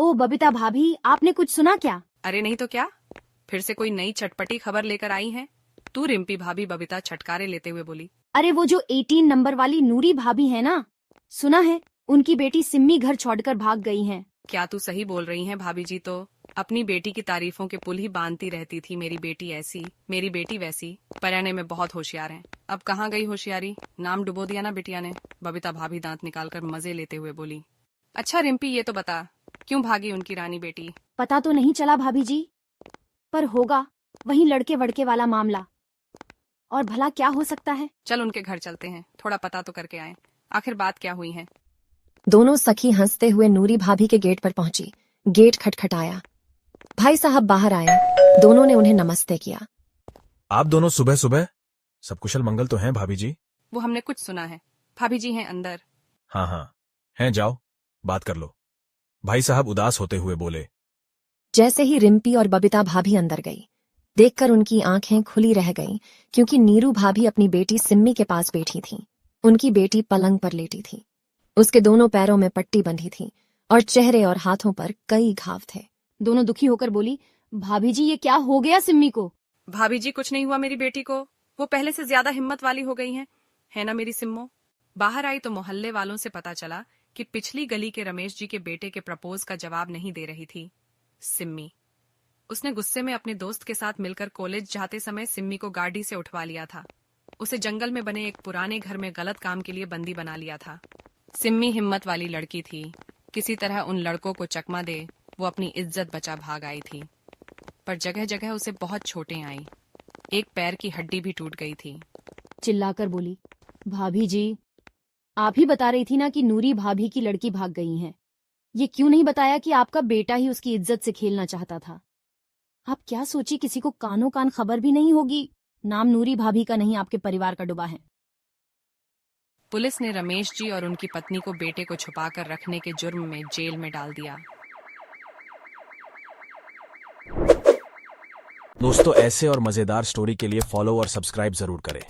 ओ बबीता भाभी, आपने कुछ सुना क्या? अरे नहीं तो क्या, फिर से कोई नई चटपटी खबर लेकर आई है। तू रिम्पी भाभी, बबीता छटकारे लेते हुए बोली। अरे वो जो 18 नंबर वाली नूरी भाभी है ना, सुना है उनकी बेटी सिम्मी घर छोड़कर भाग गई है। क्या तू सही बोल रही है भाभी जी? तो अपनी बेटी की तारीफों के पुल ही बांधती रहती थी। मेरी बेटी ऐसी, मेरी बेटी वैसी, पढ़ने में बहुत होशियार है। अब कहाँ गई होशियारी, नाम डुबो दिया ना बिटिया ने। बबीता भाभी दांत निकालकर मजे लेते हुए बोली। अच्छा रिम्पी, ये तो बता, क्यों भागी उनकी रानी बेटी? पता तो नहीं चला भाभी जी, पर होगा वही लड़के वड़के वाला मामला। और भला क्या हो सकता है? चल उनके घर चलते हैं, थोड़ा पता तो करके आए, आखिर बात क्या हुई है। दोनों सखी हंसते हुए नूरी भाभी के गेट पर पहुंची। गेट खटखटाया। भाई साहब बाहर आए। दोनों ने उन्हें नमस्ते किया। आप दोनों सुबह सुबह? सब कुशल मंगल तो हैं भाभी जी? वो हमने कुछ सुना है, भाभी जी हैं अंदर। हाँ हाँ हैं, जाओ बात कर लो। भाई साहब उदास होते हुए बोले। जैसे ही रिम्पी और बबीता भाभी अंदर गई, देखकर उनकी आंखें खुली रह गईं, क्योंकि नीरू भाभी अपनी बेटी सिम्मी के पास बैठी थी। उनकी बेटी पलंग पर लेटी थी। उसके दोनों पैरों में पट्टी बंधी थी और चेहरे और हाथों पर कई घाव थे। दोनों दुखी होकर बोली, भाभी जी ये क्या हो गया सिम्मी को? भाभी जी कुछ नहीं हुआ मेरी बेटी को, वो पहले से ज्यादा हिम्मत वाली हो गई है ना मेरी सिम्मो। बाहर आई तो मोहल्ले वालों से पता चला कि पिछली गली के रमेश जी के बेटे के प्रपोज का जवाब नहीं दे रही थी सिम्मी। उसने गुस्से में अपने दोस्त के साथ मिलकर कॉलेज जाते समय सिम्मी को गाड़ी से उठवा लिया था। उसे जंगल में बने एक पुराने घर में गलत काम के लिए बंदी बना लिया था। सिम्मी हिम्मत वाली लड़की थी, किसी तरह उन लड़कों को चकमा दे वो अपनी इज्जत बचा भाग आई थी। पर जगह जगह उसे बहुत चोटें आई, एक पैर की हड्डी भी टूट गई थी। चिल्लाकर बोली, भाभी जी आप ही बता रही थी ना कि नूरी भाभी की लड़की भाग गई है। ये क्यों नहीं बताया कि आपका बेटा ही उसकी इज्जत से खेलना चाहता था? आप क्या सोची किसी को कानों कान खबर भी नहीं होगी? नाम नूरी भाभी का नहीं, आपके परिवार का डूबा है। पुलिस ने रमेश जी और उनकी पत्नी को बेटे को छुपाकर रखने के जुर्म में जेल में डाल दिया। दोस्तों ऐसे और मजेदार स्टोरी के लिए फॉलो और सब्सक्राइब जरूर करें।